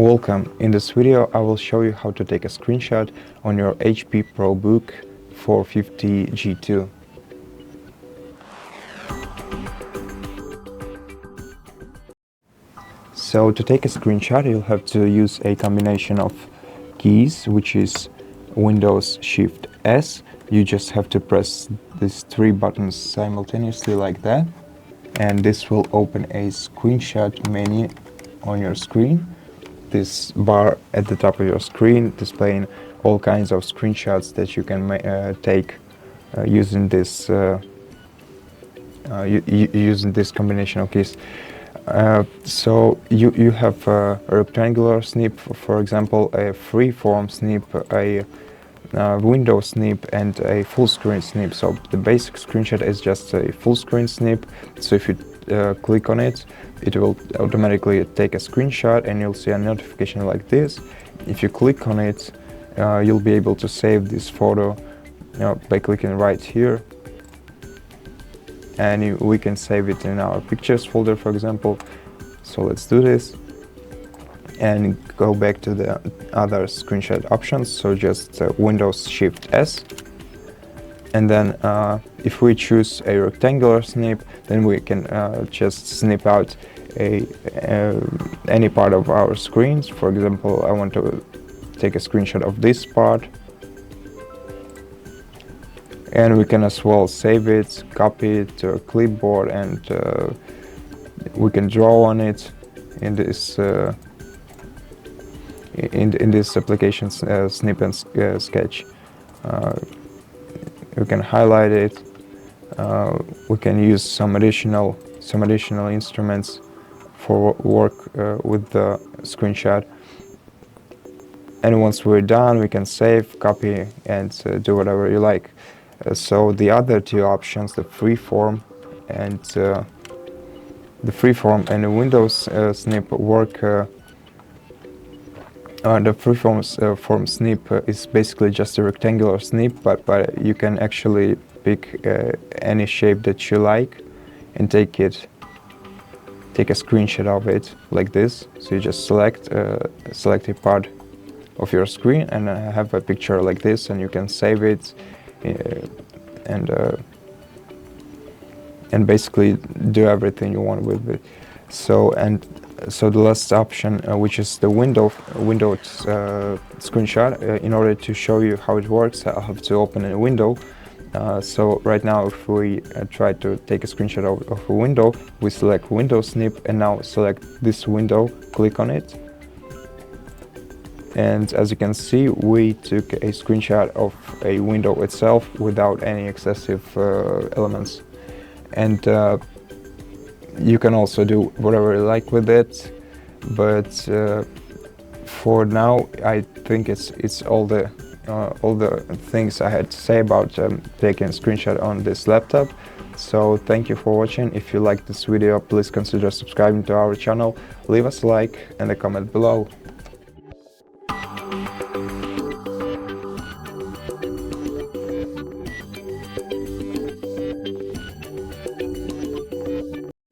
Welcome. In this video I will show you how to take a screenshot on your HP ProBook 450G2. So to take a screenshot you'll have to use a combination of keys, which is Windows Shift S. You just have to press these three buttons simultaneously like that, and this will open a screenshot menu on your screen. This bar at the top of your screen displaying all kinds of screenshots that you can take using this using this combination of keys. So you have a rectangular snip, for example, a freeform snip, a window snip, and a full screen snip. So the basic screenshot is just a full screen snip. So if you click on it, it will automatically take a screenshot and you'll see a notification like this. If you click on it, you'll be able to save this photo by clicking right here, and we can save it in our pictures folder, for example. So let's do this and go back to the other screenshot options. So just Windows Shift S, and then if we choose a rectangular snip, then we can just snip out any part of our screens. For example, I want to take a screenshot of this part, and we can as well save it, copy it to a clipboard, and we can draw on it in this in this application Snip Sketch. We can highlight it. We can use some additional instruments for work with the screenshot. And once we're done, we can save, copy, and do whatever you like. So the other two options, the freeform and the Windows snip work. The freeform snip is basically just a rectangular snip, but you can actually pick any shape that you like and take a screenshot of it like this. So you just select a part of your screen and have a picture like this, and you can save it and basically do everything you want with it. So the last option, which is the Windows screenshot. In order to show you how it works, I'll have to open a window. So right now, if we try to take a screenshot of a window, we select Window Snip, and now select this window, click on it. And as you can see, we took a screenshot of a window itself without any excessive elements. And you can also do whatever you like with it, but for now I think it's all the things I had to say about taking a screenshot on this laptop. So thank you for watching. If you liked this video, please consider subscribing to our channel, leave us a like and a comment below.